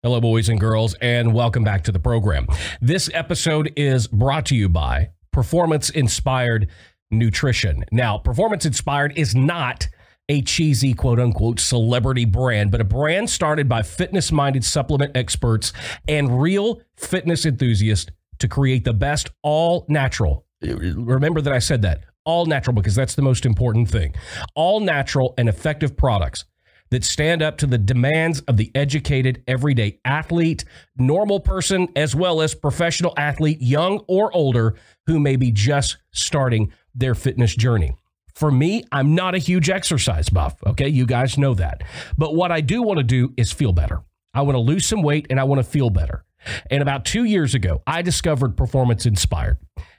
Hello, boys and girls, and welcome back to the program. This episode is brought to you by Performance Inspired Nutrition. Now, Performance Inspired is not a cheesy, quote-unquote, celebrity brand, but a brand started by fitness-minded supplement experts and real fitness enthusiasts to create the best all-natural. Remember that I said that. All-natural, because that's the most important thing. All-natural and effective products that stand up to the demands of the educated everyday athlete, normal person, as well as professional athlete, young or older, who may be just starting their fitness journey. For me, I'm not a huge exercise buff, okay? You guys know that. But what I do want to do is feel better. I want to lose some weight and I want to feel better. And about 2 years ago, I discovered Performance Inspired.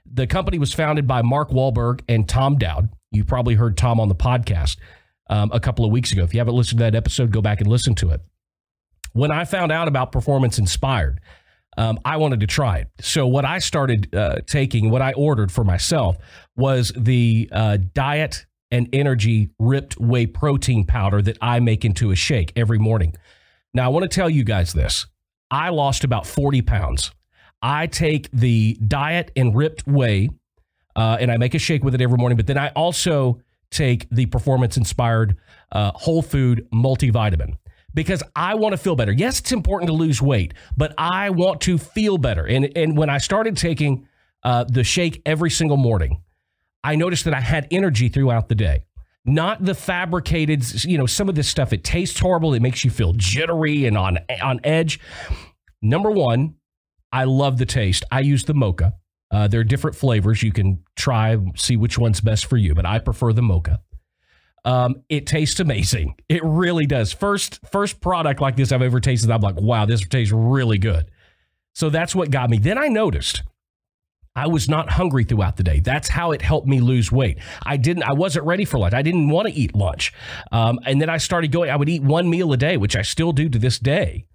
The company was founded by Mark Wahlberg and Tom Dowd. You probably heard Tom on the podcast a couple of weeks ago. If you haven't listened to that episode, go back and listen to it. When I found out about Performance Inspired, I wanted to try it. So what I started taking, what I ordered for myself, was the diet and energy ripped whey protein powder that I make into a shake every morning. Now, I want to tell you guys this. I lost about 40 pounds. I take the diet and ripped whey, and I make a shake with it every morning, but then I also take the Performance Inspired whole food multivitamin because I want to feel better. Yes, it's important to lose weight, but I want to feel better. And when I started taking the shake every single morning, I noticed that I had energy throughout the day. Not the fabricated, some of this stuff, it tastes horrible. It makes you feel jittery and on edge. Number one, I love the taste. I use the mocha. There are different flavors. You can try, see which one's best for you, but I prefer the mocha. It tastes amazing. It really does. First product like this I've ever tasted, I'm like, wow, this tastes really good. So that's what got me. Then I noticed I was not hungry throughout the day. That's how it helped me lose weight. I wasn't ready for lunch. I didn't want to eat lunch. And then I started going, I would eat one meal a day, which I still do to this day,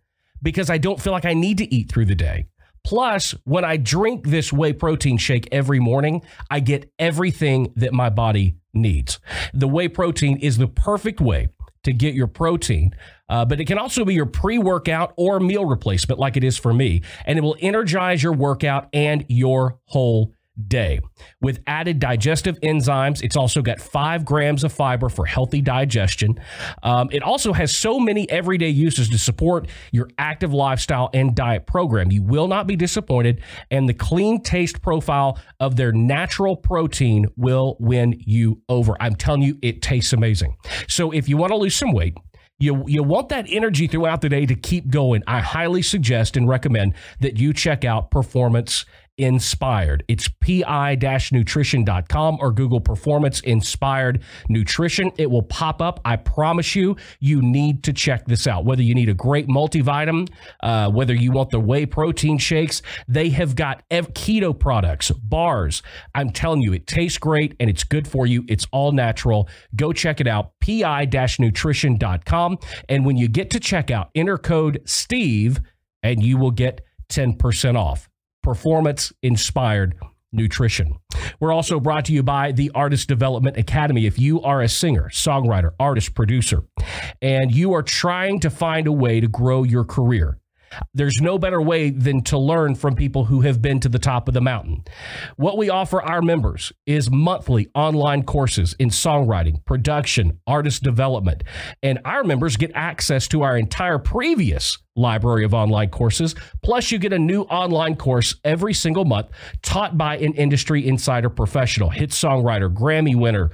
because I don't feel like I need to eat through the day. Plus, when I drink this whey protein shake every morning, I get everything that my body needs. The whey protein is the perfect way to get your protein, but it can also be your pre-workout or meal replacement like it is for me, and it will energize your workout and your whole day. With added digestive enzymes, it's also got 5 grams of fiber for healthy digestion. It also has so many everyday uses to support your active lifestyle and diet program. You will not be disappointed, and the clean taste profile of their natural protein will win you over. I'm telling you, it tastes amazing. So if you want to lose some weight, you want that energy throughout the day to keep going, I highly suggest and recommend that you check out Performance Inspired. It's pi-nutrition.com or Google Performance Inspired Nutrition. It will pop up. I promise you, you need to check this out. Whether you need a great multivitamin, whether you want the whey protein shakes, they have got keto products, bars. I'm telling you, it tastes great and it's good for you. It's all natural. Go check it out, pi-nutrition.com. And when you get to checkout, enter code STEVE and you will get 10% off. Performance Inspired Nutrition. We're also brought to you by the Artist Development Academy. If you are a singer, songwriter, artist, producer, and you are trying to find a way to grow your career, there's no better way than to learn from people who have been to the top of the mountain. What we offer our members is monthly online courses in songwriting, production, artist development, and our members get access to our entire previous library of online courses. Plus, you get a new online course every single month taught by an industry insider professional, hit songwriter, Grammy winner,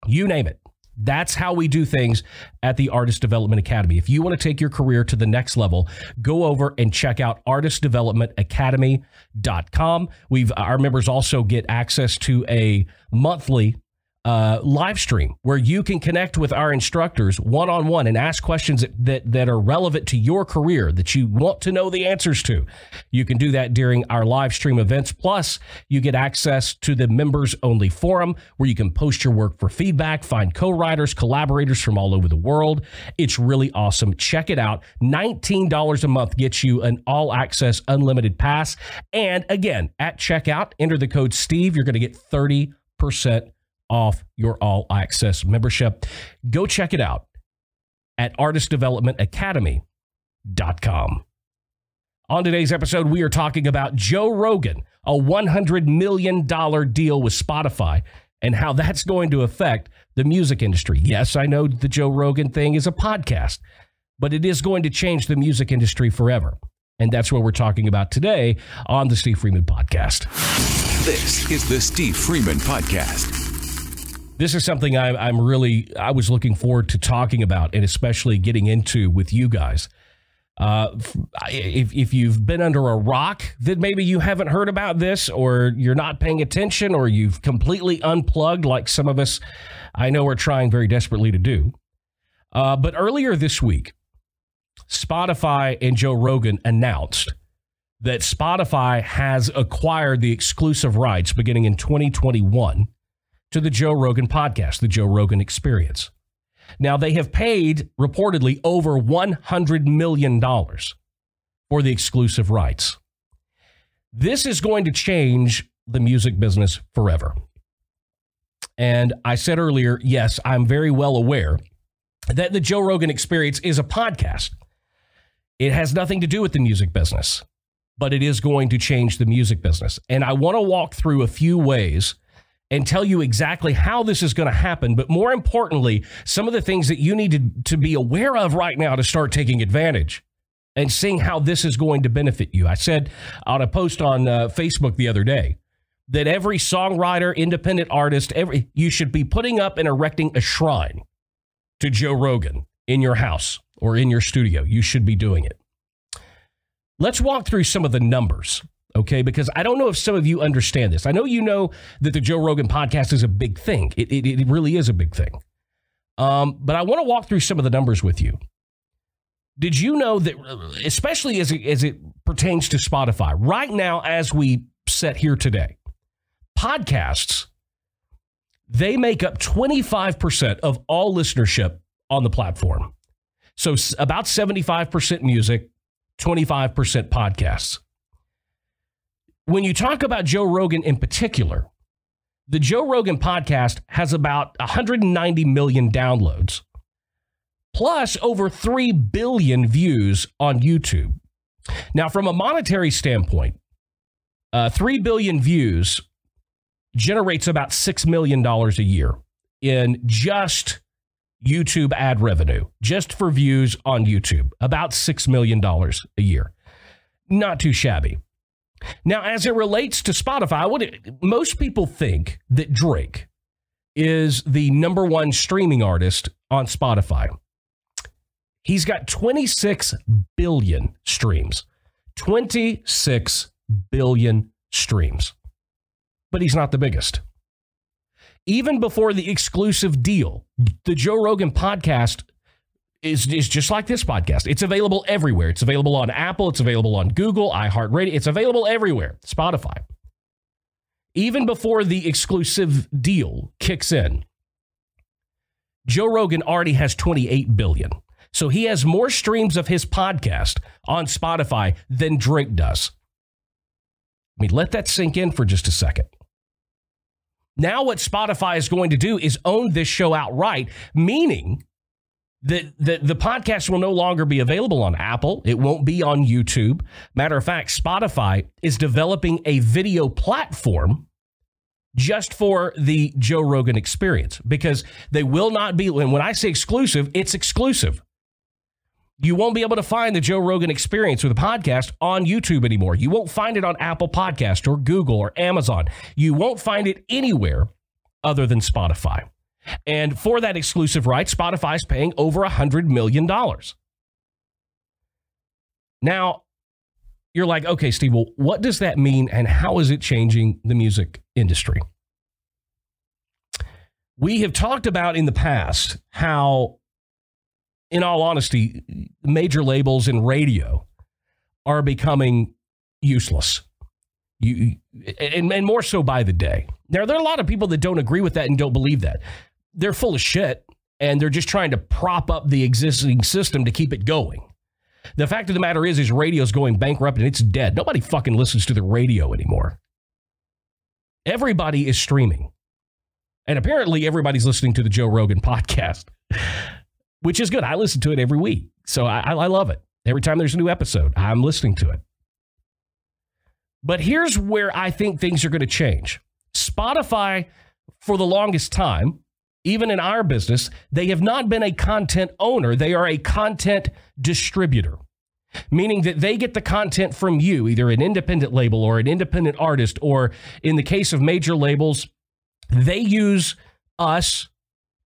you name it. That's how we do things at the Artist Development Academy. If you want to take your career to the next level, go over and check out artistdevelopmentacademy.com. Our members also get access to a monthly live stream where you can connect with our instructors one-on-one and ask questions that are relevant to your career that you want to know the answers to. You can do that during our live stream events. Plus, you get access to the members-only forum where you can post your work for feedback, find co-writers, collaborators from all over the world. It's really awesome. Check it out. $19 a month gets you an all-access unlimited pass. And again, at checkout, enter the code STEVE. You're going to get 30% off your all-access membership. Go check it out at artistdevelopmentacademy.com. On today's episode, we are talking about Joe Rogan, a $100 million deal with Spotify, and how that's going to affect the music industry. Yes, I know the Joe Rogan thing is a podcast, but it is going to change the music industry forever. And that's what we're talking about today on the Steve Freeman Podcast. This is the Steve Freeman Podcast. This is something I was looking forward to talking about and especially getting into with you guys. If you've been under a rock, then maybe you haven't heard about this, or you're not paying attention, or you've completely unplugged like some of us I know are trying very desperately to do. But earlier this week, Spotify and Joe Rogan announced that Spotify has acquired the exclusive rights beginning in 2021 to the Joe Rogan podcast, the Joe Rogan Experience. Now, they have paid, reportedly, over $100 million for the exclusive rights. This is going to change the music business forever. And I said earlier, yes, I'm very well aware that the Joe Rogan Experience is a podcast. It has nothing to do with the music business, but it is going to change the music business. And I want to walk through a few ways and tell you exactly how this is going to happen. But more importantly, some of the things that you need to be aware of right now to start taking advantage and seeing how this is going to benefit you. I said on a post on Facebook the other day that every songwriter, independent artist, you should be putting up and erecting a shrine to Joe Rogan in your house or in your studio. You should be doing it. Let's walk through some of the numbers. Okay, because I don't know if some of you understand this. I know you know that the Joe Rogan podcast is a big thing. It really is a big thing. But I want to walk through some of the numbers with you. Did you know that, especially as it pertains to Spotify, right now as we sit here today, podcasts, they make up 25% of all listenership on the platform. So about 75% music, 25% podcasts. When you talk about Joe Rogan in particular, the Joe Rogan podcast has about 190 million downloads, plus over 3 billion views on YouTube. Now, from a monetary standpoint, 3 billion views generates about $6 million a year in just YouTube ad revenue, just for views on YouTube, about $6 million a year. Not too shabby. Now, as it relates to Spotify, most people think that Drake is the #1 streaming artist on Spotify. He's got 26 billion streams. 26 billion streams. But he's not the biggest. Even before the exclusive deal, the Joe Rogan podcast is just like this podcast. It's available everywhere. It's available on Apple. It's available on Google, iHeartRadio. It's available everywhere. Spotify. Even before the exclusive deal kicks in, Joe Rogan already has 28 billion. So he has more streams of his podcast on Spotify than Drake does. I mean, let that sink in for just a second. Now what Spotify is going to do is own this show outright, meaning that the podcast will no longer be available on Apple. It won't be on YouTube. Matter of fact, Spotify is developing a video platform just for the Joe Rogan Experience, because they will not be, and when I say exclusive, it's exclusive. You won't be able to find the Joe Rogan Experience with a podcast on YouTube anymore. You won't find it on Apple Podcast or Google or Amazon. You won't find it anywhere other than Spotify. And for that exclusive right, Spotify's paying over $100 million. Now, you're like, okay, Steve, well, what does that mean and how is it changing the music industry? We have talked about in the past how, in all honesty, major labels and radio are becoming useless. And more so by the day. Now, there are a lot of people that don't agree with that and don't believe that. They're full of shit, and they're just trying to prop up the existing system to keep it going. The fact of the matter is radio's going bankrupt and it's dead. Nobody fucking listens to the radio anymore. Everybody is streaming. And apparently everybody's listening to the Joe Rogan podcast, which is good. I listen to it every week. So I love it. Every time there's a new episode, I'm listening to it. But here's where I think things are going to change. Spotify, for the longest time, even in our business, they have not been a content owner. They are a content distributor, meaning that they get the content from you, either an independent label or an independent artist, or in the case of major labels, they use us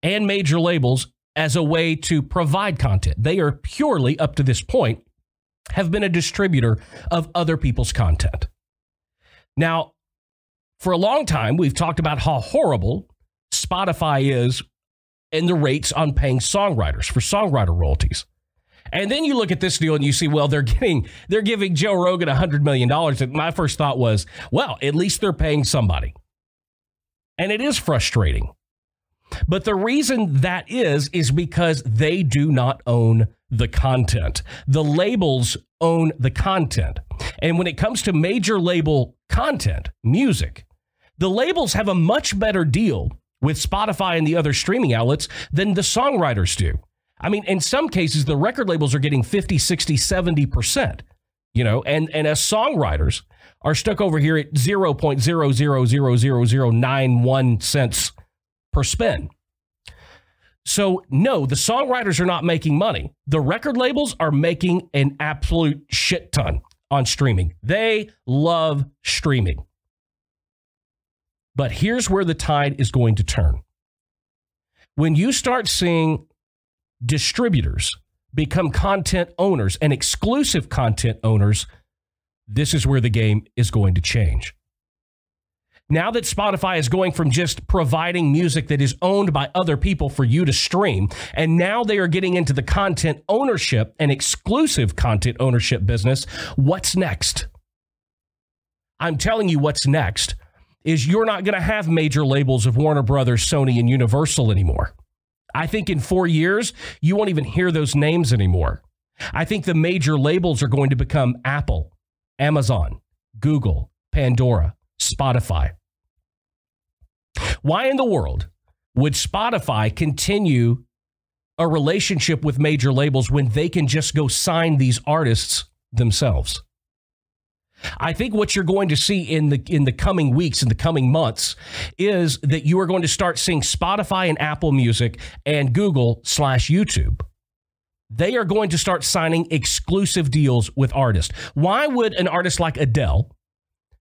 and major labels as a way to provide content. They are purely, up to this point, have been a distributor of other people's content. Now, for a long time, we've talked about how horrible Spotify is and the rates on paying songwriters for songwriter royalties. And then you look at this deal and you see, well, they're giving Joe Rogan $100 million. And my first thought was, well, at least they're paying somebody. And it is frustrating. But the reason that is because they do not own the content. The labels own the content. And when it comes to major label content, music, the labels have a much better deal with Spotify and the other streaming outlets than the songwriters do. I mean, in some cases, the record labels are getting 50, 60, 70%, and as songwriters are stuck over here at 0.0000091 cents per spin. So, no, the songwriters are not making money. The record labels are making an absolute shit ton on streaming. They love streaming. But here's where the tide is going to turn. When you start seeing distributors become content owners and exclusive content owners, this is where the game is going to change. Now that Spotify is going from just providing music that is owned by other people for you to stream, and now they are getting into the content ownership and exclusive content ownership business, what's next? I'm telling you what's next is you're not going to have major labels of Warner Brothers, Sony, and Universal anymore. I think in 4 years, you won't even hear those names anymore. I think the major labels are going to become Apple, Amazon, Google, Pandora, Spotify. Why in the world would Spotify continue a relationship with major labels when they can just go sign these artists themselves? I think what you're going to see in the coming weeks, in the coming months, is that you are going to start seeing Spotify and Apple Music and Google/YouTube. They are going to start signing exclusive deals with artists. Why would an artist like Adele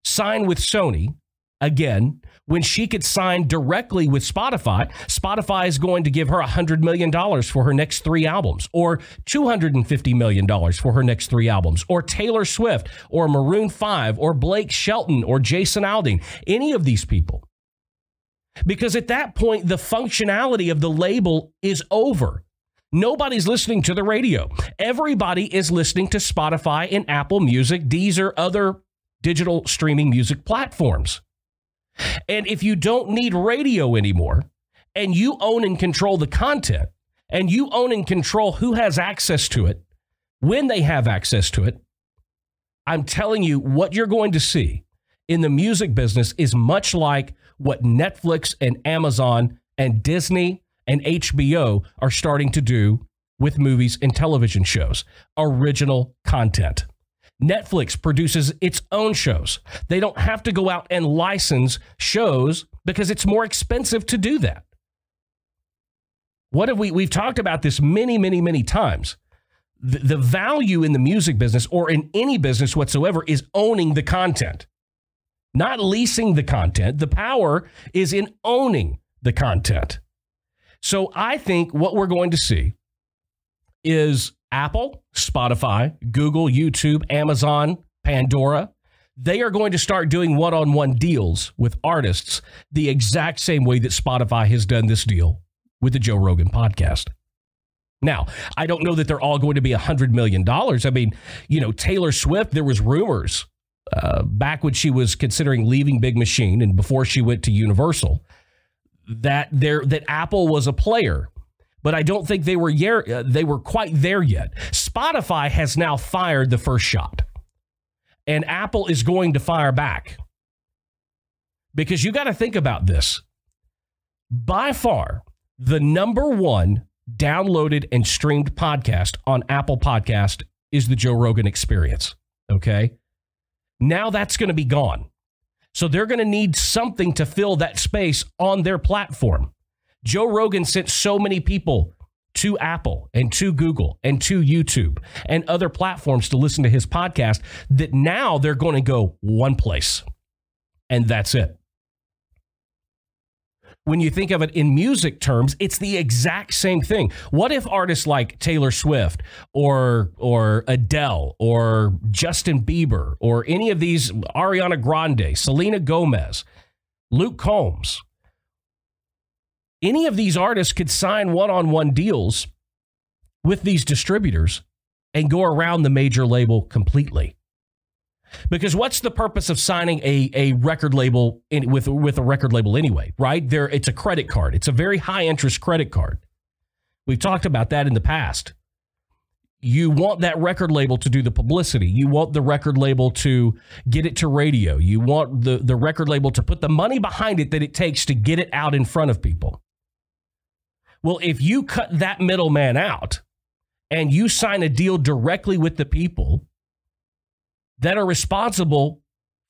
sign with Sony again when she could sign directly with Spotify? Spotify is going to give her $100 million for her next 3 albums, or $250 million for her next 3 albums, or Taylor Swift, or Maroon 5, or Blake Shelton, or Jason Aldean, any of these people. Because at that point, the functionality of the label is over. Nobody's listening to the radio. Everybody is listening to Spotify and Apple Music, Deezer, other digital streaming music platforms. And if you don't need radio anymore, and you own and control the content, and you own and control who has access to it, when they have access to it, I'm telling you, what you're going to see in the music business is much like what Netflix and Amazon and Disney and HBO are starting to do with movies and television shows. Original content. Netflix produces its own shows. They don't have to go out and license shows because it's more expensive to do that. What have we've talked about this many times. The value in the music business or in any business whatsoever is owning the content, not leasing the content. The power is in owning the content. So I think what we're going to see is Apple, Spotify, Google, YouTube, Amazon, Pandora. They are going to start doing one-on-one deals with artists the exact same way that Spotify has done this deal with the Joe Rogan podcast. Now, I don't know that they're all going to be $100 million. I mean, Taylor Swift, there was rumors back when she was considering leaving Big Machine and before she went to Universal that Apple was a player. But I don't think they were quite there yet. Spotify has now fired the first shot. And Apple is going to fire back. Because you got to think about this. By far, the #1 downloaded and streamed podcast on Apple Podcast is the Joe Rogan Experience. Okay? Now that's going to be gone. So they're going to need something to fill that space on their platform. Joe Rogan sent so many people to Apple and to Google and to YouTube and other platforms to listen to his podcast that now they're going to go one place. And that's it. When you think of it in music terms, it's the exact same thing. What if artists like Taylor Swift or Adele or Justin Bieber or any of these, Ariana Grande, Selena Gomez, Luke Combs, any of these artists could sign one-on-one deals with these distributors and go around the major label completely? Because what's the purpose of signing a record label with a record label anyway, right? It's a credit card. It's a very high interest credit card. We've talked about that in the past. You want that record label to do the publicity. You want the record label to get it to radio. You want the record label to put the money behind it that it takes to get it out in front of people. Well, if you cut that middleman out and you sign a deal directly with the people that are responsible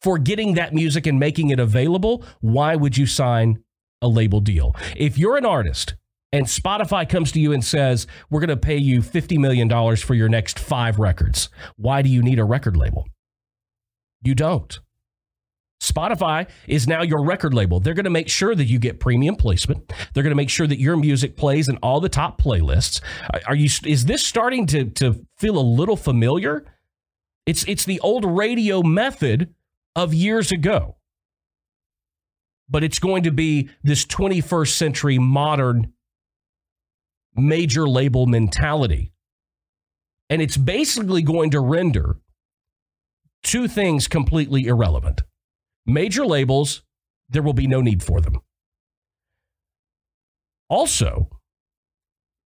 for getting that music and making it available, why would you sign a label deal? If you're an artist and Spotify comes to you and says, we're going to pay you $50 million for your next 5 records, why do you need a record label? You don't. Spotify is now your record label. They're going to make sure that you get premium placement. They're going to make sure that your music plays in all the top playlists. Is this starting to feel a little familiar? It's the old radio method of years ago. But it's going to be this 21st century modern major label mentality. And it's basically going to render 2 things completely irrelevant. Major labels, there will be no need for them. Also,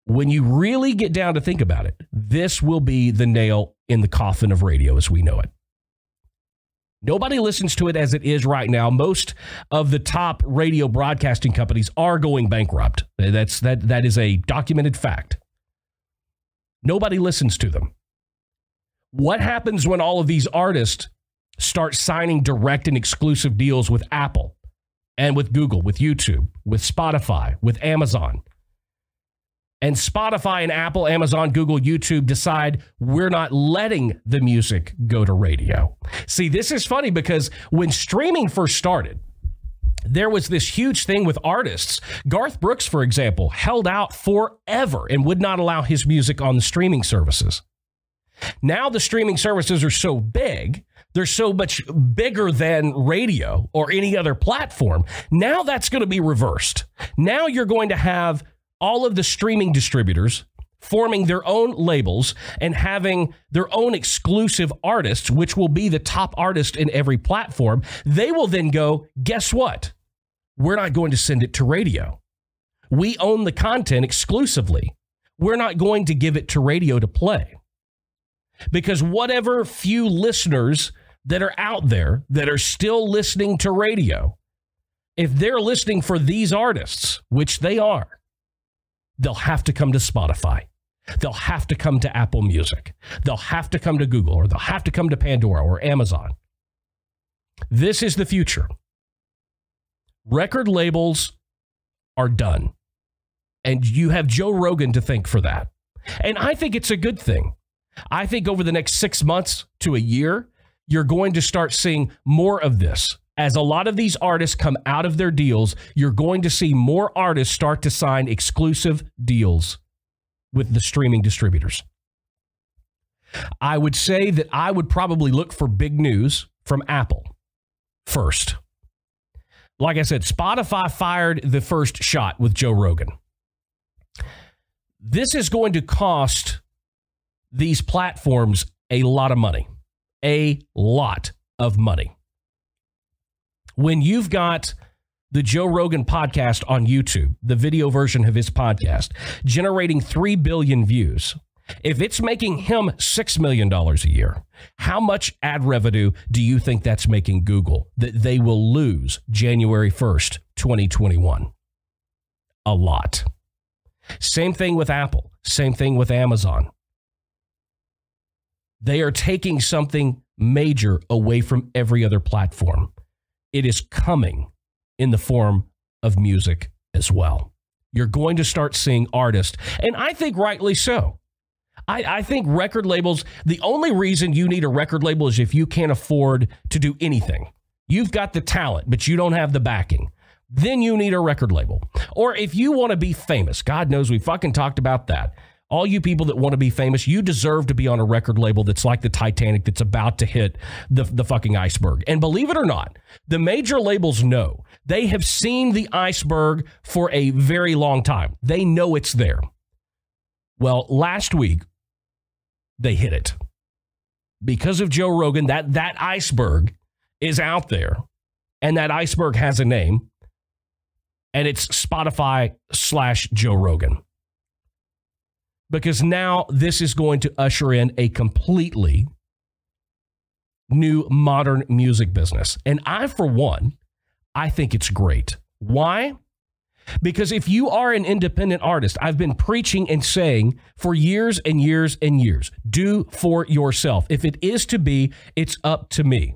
when you really get down to think about it, this will be the nail in the coffin of radio as we know it. Nobody listens to it as it is right now. Most of the top radio broadcasting companies are going bankrupt. That is a documented fact. Nobody listens to them. What happens when all of these artists start signing direct and exclusive deals with Apple and with Google, with YouTube, with Spotify, with Amazon? And Spotify and Apple, Amazon, Google, YouTube decide we're not letting the music go to radio. See, this is funny because when streaming first started, there was this huge thing with artists. Garth Brooks, for example, held out forever and would not allow his music on the streaming services. Now the streaming services are so big, they're so much bigger than radio or any other platform. Now that's going to be reversed. Now you're going to have all of the streaming distributors forming their own labels and having their own exclusive artists, which will be the top artist in every platform. They will then go, guess what? We're not going to send it to radio. We own the content exclusively. We're not going to give it to radio to play. Because whatever few listeners that are out there that are still listening to radio, if they're listening for these artists, which they are, they'll have to come to Spotify. They'll have to come to Apple Music. They'll have to come to Google, or they'll have to come to Pandora or Amazon. This is the future. Record labels are done. And you have Joe Rogan to thank for that. And I think it's a good thing. I think over the next 6 months to a year, you're going to start seeing more of this. As a lot of these artists come out of their deals, you're going to see more artists start to sign exclusive deals with the streaming distributors. I would say that I would probably look for big news from Apple first. Like I said, Spotify fired the first shot with Joe Rogan. This is going to cost these platforms a lot of money. A lot of money. When you've got the Joe Rogan podcast on YouTube, the video version of his podcast, generating 3 billion views, if it's making him $6 million a year, how much ad revenue do you think that's making Google that they will lose January 1st, 2021? A lot. Same thing with Apple. Same thing with Amazon. They are taking something major away from every other platform. It is coming in the form of music as well. You're going to start seeing artists, and I think rightly so. I think record labels, the only reason you need a record label is if you can't afford to do anything. You've got the talent, but you don't have the backing. Then you need a record label. Or if you want to be famous, God knows we fucking talked about that. All you people that want to be famous, you deserve to be on a record label that's like the Titanic that's about to hit the fucking iceberg. And believe it or not, the major labels know. They have seen the iceberg for a very long time. They know it's there. Well, last week, they hit it. Because of Joe Rogan, that iceberg is out there. And that iceberg has a name. And it's Spotify/Joe Rogan. Because now this is going to usher in a completely new modern music business. And for one, I think it's great. Why? Because if you are an independent artist, I've been preaching and saying for years and years and years, do for yourself. If it is to be, it's up to me.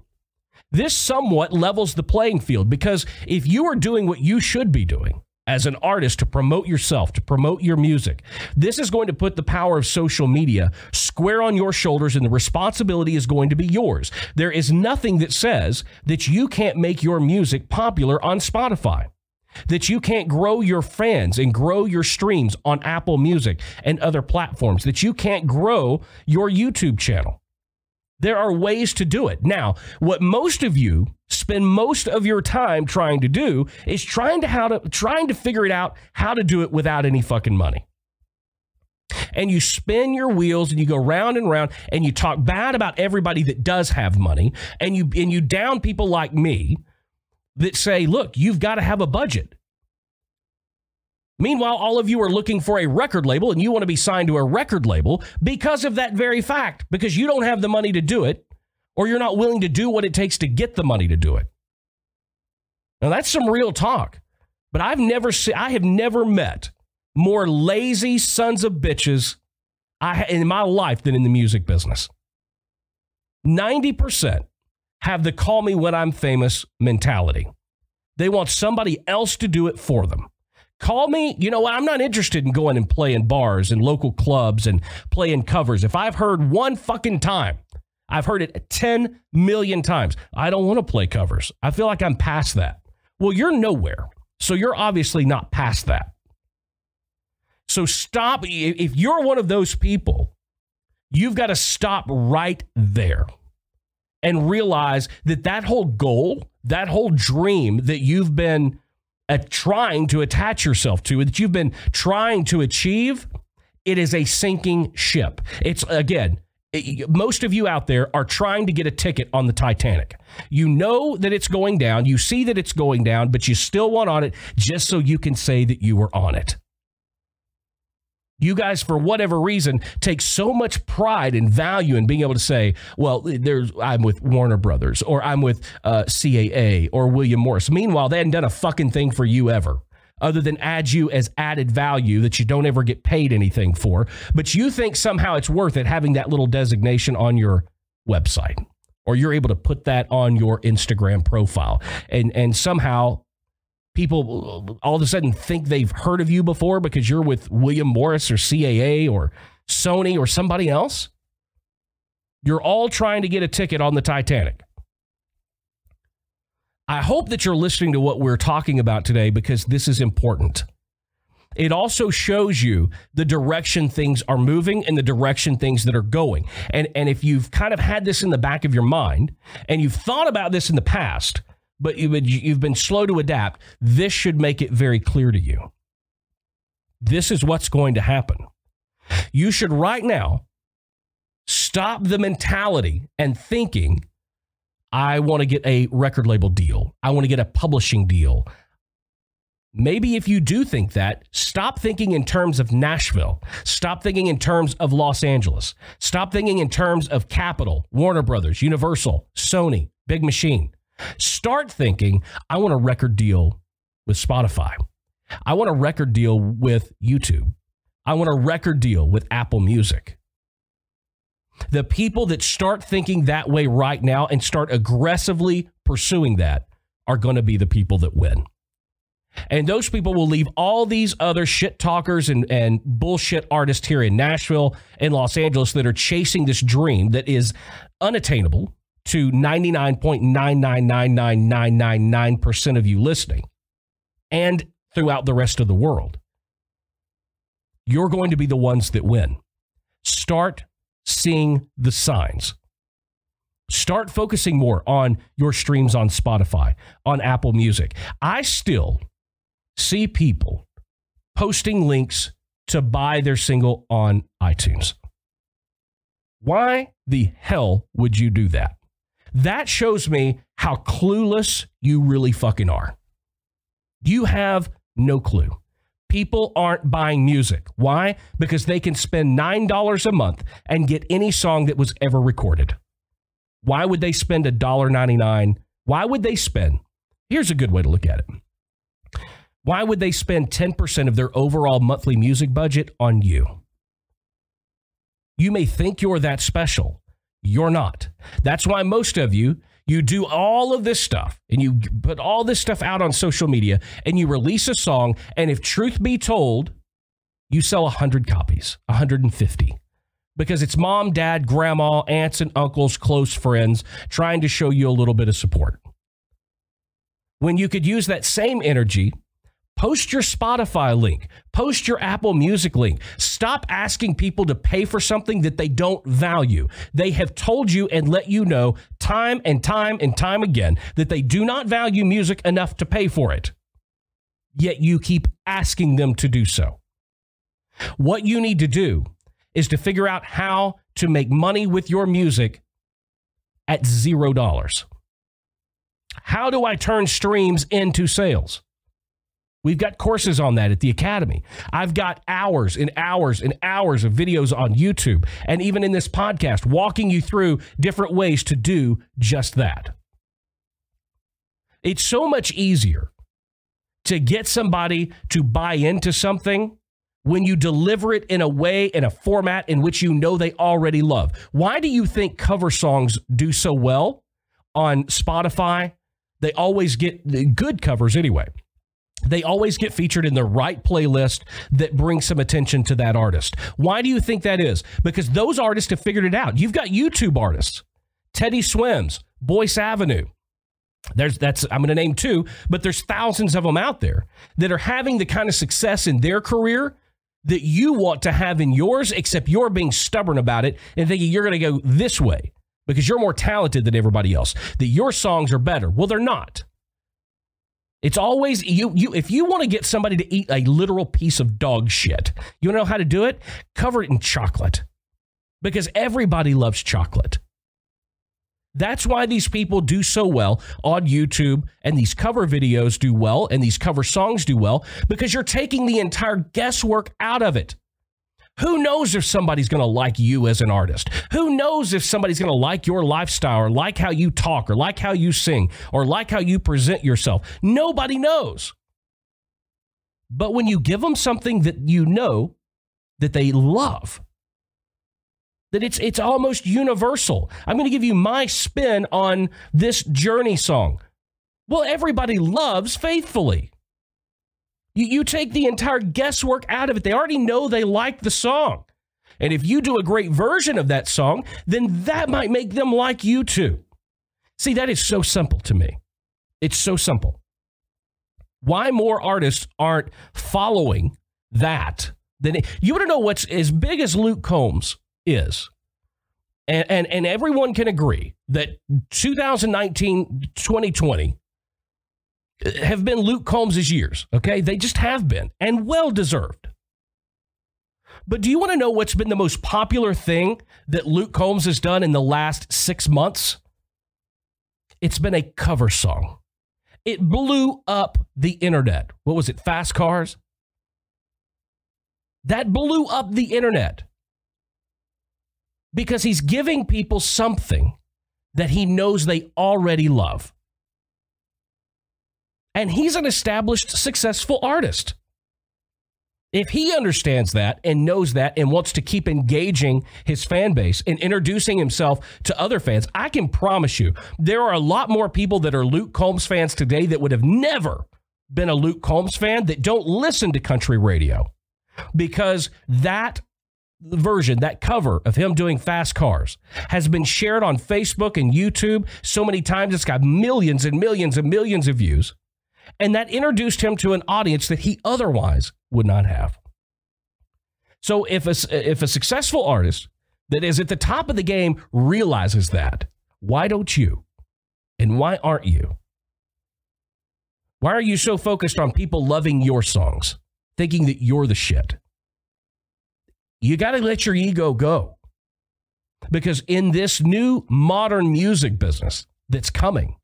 This somewhat levels the playing field, because if you are doing what you should be doing as an artist to promote yourself, to promote your music, this is going to put the power of social media square on your shoulders, and the responsibility is going to be yours. There is nothing that says that you can't make your music popular on Spotify, that you can't grow your fans and grow your streams on Apple Music and other platforms, that you can't grow your YouTube channel. There are ways to do it. Now, what most of you spend most of your time trying to do is trying to figure it out how to do it without any fucking money. And you spin your wheels and you go round and round and you talk bad about everybody that does have money, and you down people like me that say, look, you've got to have a budget. Meanwhile, all of you are looking for a record label, and you want to be signed to a record label because of that very fact, because you don't have the money to do it, or you're not willing to do what it takes to get the money to do it. Now, that's some real talk, but I have never met more lazy sons of bitches in my life than in the music business. 90% have the call me when I'm famous mentality. They want somebody else to do it for them. Call me, you know what? I'm not interested in going and playing bars and local clubs and playing covers. If I've heard one fucking time, I've heard it 10 million times. I don't want to play covers. I feel like I'm past that. Well, you're nowhere. So you're obviously not past that. So stop. If you're one of those people, you've got to stop right there and realize that whole goal, that whole dream that you've been trying to attach yourself to, that you've been trying to achieve, it is a sinking ship. It's, again, most of you out there are trying to get a ticket on the Titanic. You know that it's going down. You see that it's going down, but you still want on it just so you can say that you were on it. You guys, for whatever reason, take so much pride and value in being able to say, well, I'm with Warner Brothers, or I'm with CAA or William Morris. Meanwhile, they hadn't done a fucking thing for you ever, other than add you as added value that you don't ever get paid anything for. But you think somehow it's worth it having that little designation on your website, or you're able to put that on your Instagram profile. And somehow people all of a sudden think they've heard of you before because you're with William Morris or CAA or Sony or somebody else. You're all trying to get a ticket on the Titanic. I hope that you're listening to what we're talking about today, because this is important. It also shows you the direction things are moving and the direction things that are going. And if you've kind of had this in the back of your mind and you've thought about this in the past, but you've been slow to adapt, this should make it very clear to you. This is what's going to happen. You should right now stop the mentality and thinking, I want to get a record label deal. I want to get a publishing deal. Maybe if you do think that, stop thinking in terms of Nashville. Stop thinking in terms of Los Angeles. Stop thinking in terms of Capitol, Warner Brothers, Universal, Sony, Big Machine. Start thinking, I want a record deal with Spotify. I want a record deal with YouTube. I want a record deal with Apple Music. The people that start thinking that way right now and start aggressively pursuing that are going to be the people that win. And those people will leave all these other shit talkers and bullshit artists here in Nashville and Los Angeles that are chasing this dream that is unattainable to 99.9999999% of you listening and throughout the rest of the world. You're going to be the ones that win. Start seeing the signs. Start focusing more on your streams on Spotify, on Apple Music. I still see people posting links to buy their single on iTunes. Why the hell would you do that? That shows me how clueless you really fucking are. You have no clue. People aren't buying music. Why? Because they can spend $9 a month and get any song that was ever recorded. Why would they spend $1.99? Why would they spend? Here's a good way to look at it. Why would they spend 10% of their overall monthly music budget on you? You may think you're that special. You're not. That's why most of you do all of this stuff and you put all this stuff out on social media and you release a song. And if truth be told, you sell 100 copies, 150. Because it's mom, dad, grandma, aunts and uncles, close friends trying to show you a little bit of support. When you could use that same energy, post your Spotify link, post your Apple Music link. Stop asking people to pay for something that they don't value. They have told you and let you know time and time and time again that they do not value music enough to pay for it. Yet you keep asking them to do so. What you need to do is to figure out how to make money with your music at $0. How do I turn streams into sales? We've got courses on that at the Academy. I've got hours and hours and hours of videos on YouTube and even in this podcast walking you through different ways to do just that. It's so much easier to get somebody to buy into something when you deliver it in a way, in a format in which you know they already love. Why do you think cover songs do so well on Spotify? They always get good covers anyway. They always get featured in the right playlist that brings some attention to that artist. Why do you think that is? Because those artists have figured it out. You've got YouTube artists, Teddy Swims, Boyce Avenue. I'm going to name two, but there's thousands of them out there that are having the kind of success in their career that you want to have in yours, except you're being stubborn about it and thinking you're going to go this way because you're more talented than everybody else, that your songs are better. Well, they're not. It's always you. If you want to get somebody to eat a literal piece of dog shit, you want to know how to do it? Cover it in chocolate, because everybody loves chocolate. That's why these people do so well on YouTube, and these cover videos do well, and these cover songs do well, because you're taking the entire guesswork out of it. Who knows if somebody's going to like you as an artist? Who knows if somebody's going to like your lifestyle or like how you talk or like how you sing or like how you present yourself? Nobody knows. But when you give them something that you know that they love, that it's almost universal. I'm going to give you my spin on this Journey song. Well, everybody loves Faithfully. You take the entire guesswork out of it. They already know they like the song. And if you do a great version of that song, then that might make them like you too. See, that is so simple to me. It's so simple. Why more artists aren't following that? You want to know what's as big as Luke Combs is. And everyone can agree that 2019, 2020, have been Luke Combs' years, okay? They just have been, and well-deserved. But do you want to know what's been the most popular thing that Luke Combs has done in the last 6 months? It's been a cover song. It blew up the internet. What was it, Fast Cars? That blew up the internet because he's giving people something that he knows they already love. And he's an established, successful artist. If he understands that and knows that and wants to keep engaging his fan base and introducing himself to other fans, I can promise you there are a lot more people that are Luke Combs fans today that would have never been a Luke Combs fan that don't listen to country radio, because that version, that cover of him doing Fast Cars has been shared on Facebook and YouTube so many times it's got millions and millions and millions of views. And that introduced him to an audience that he otherwise would not have. So if a successful artist that is at the top of the game realizes that, why don't you? And why aren't you? Why are you so focused on people loving your songs, thinking that you're the shit? You got to let your ego go. Because in this new modern music business that's coming,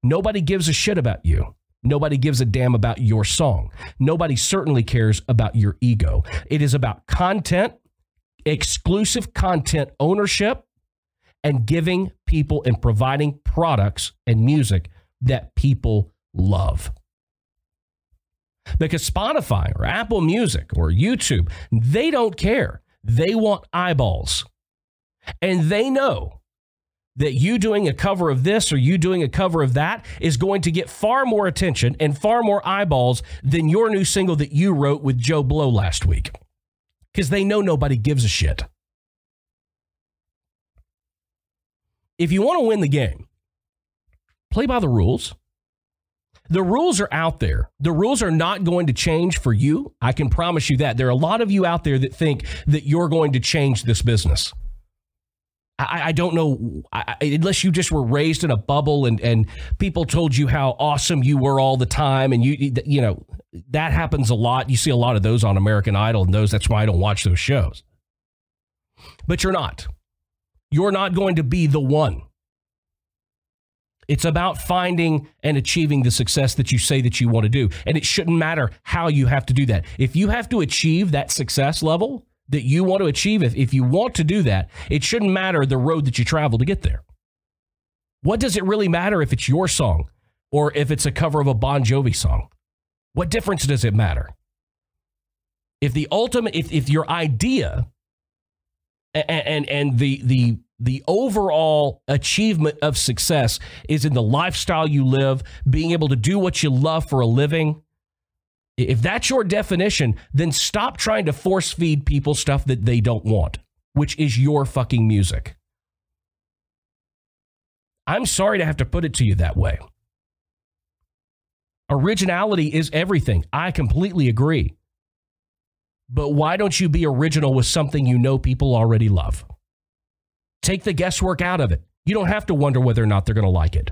nobody gives a shit about you. Nobody gives a damn about your song. Nobody certainly cares about your ego. It is about content, exclusive content ownership, and giving people and providing products and music that people love. Because Spotify or Apple Music or YouTube, they don't care. They want eyeballs. And they know that you doing a cover of this or you doing a cover of that is going to get far more attention and far more eyeballs than your new single that you wrote with Joe Blow last week. Because they know nobody gives a shit. If you want to win the game, play by the rules. The rules are out there. The rules are not going to change for you. I can promise you that. There are a lot of you out there that think that you're going to change this business. I don't know, unless you just were raised in a bubble and people told you how awesome you were all the time. And you know, that happens a lot. You see a lot of those on American Idol and that's why I don't watch those shows. But you're not. You're not going to be the one. It's about finding and achieving the success that you say that you want to do. And it shouldn't matter how you have to do that. If you have to achieve that success level that you want to achieve, if you want to do that, it shouldn't matter the road that you travel to get there. What does it really matter if it's your song or if it's a cover of a Bon Jovi song? What difference does it matter? If the ultimate, if your idea and the overall achievement of success is in the lifestyle you live, being able to do what you love for a living, if that's your definition, then stop trying to force feed people stuff that they don't want, which is your fucking music. I'm sorry to have to put it to you that way. Originality is everything. I completely agree. But why don't you be original with something you know people already love? Take the guesswork out of it. You don't have to wonder whether or not they're going to like it.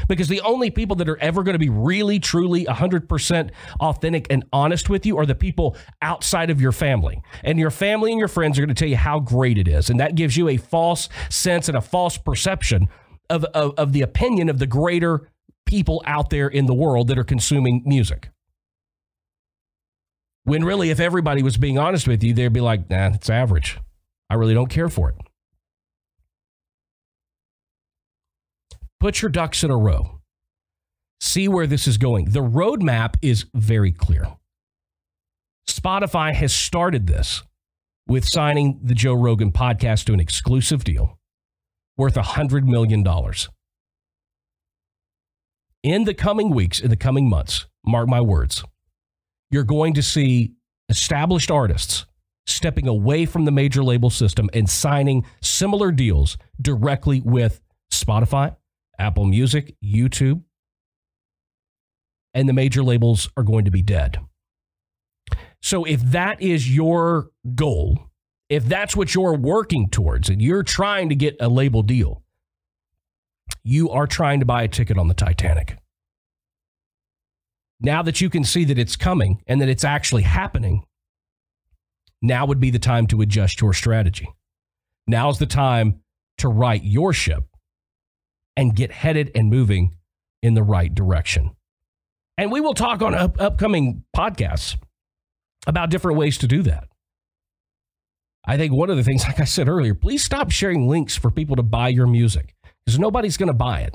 Because the only people that are ever going to be really, truly 100% authentic and honest with you are the people outside of your family. And your family and your friends are going to tell you how great it is. And that gives you a false sense and a false perception of the opinion of the greater people out there in the world that are consuming music. When really, if everybody was being honest with you, they'd be like, nah, it's average. I really don't care for it. Put your ducks in a row. See where this is going. The roadmap is very clear. Spotify has started this with signing the Joe Rogan podcast to an exclusive deal worth $100 million. In the coming weeks, in the coming months, mark my words, you're going to see established artists stepping away from the major label system and signing similar deals directly with Spotify, Apple Music, YouTube, and the major labels are going to be dead. So if that is your goal, if that's what you're working towards and you're trying to get a label deal, you are trying to buy a ticket on the Titanic. Now that you can see that it's coming and that it's actually happening, now would be the time to adjust your strategy. Now's the time to right your ship and get headed and moving in the right direction. And we will talk on upcoming podcasts about different ways to do that. I think one of the things, like I said earlier, please stop sharing links for people to buy your music because nobody's going to buy it.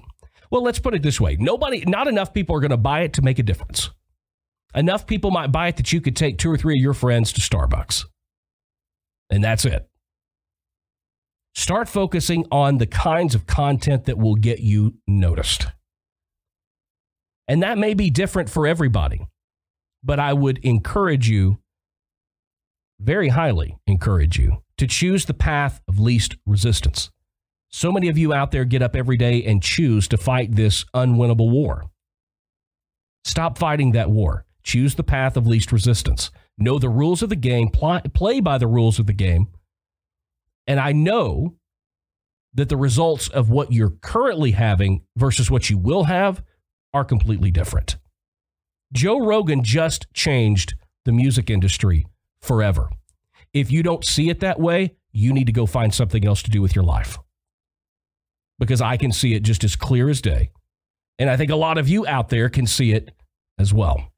Well, let's put it this way. Not enough people are going to buy it to make a difference. Enough people might buy it that you could take 2 or 3 of your friends to Starbucks. And that's it. Start focusing on the kinds of content that will get you noticed. And that may be different for everybody, but I would encourage you, very highly encourage you, to choose the path of least resistance. So many of you out there get up every day and choose to fight this unwinnable war. Stop fighting that war. Choose the path of least resistance. Know the rules of the game. Play by the rules of the game. And I know that the results of what you're currently having versus what you will have are completely different. Joe Rogan just changed the music industry forever. If you don't see it that way, you need to go find something else to do with your life. Because I can see it just as clear as day. And I think a lot of you out there can see it as well.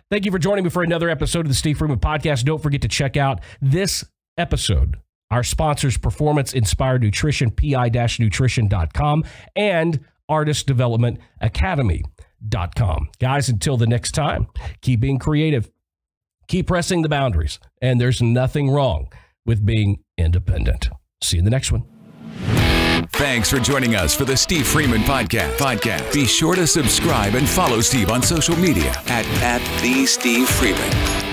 Thank you for joining me for another episode of the Steve Freeman Podcast. Don't forget to check out this episode, our sponsors, Performance Inspired Nutrition, pi-nutrition.com, and Artist Development Academy.com. Guys, until the next time, keep being creative, keep pressing the boundaries, and there's nothing wrong with being independent. See you in the next one. Thanks for joining us for the Steve Freeman Podcast. Be sure to subscribe and follow Steve on social media at the Steve Freeman.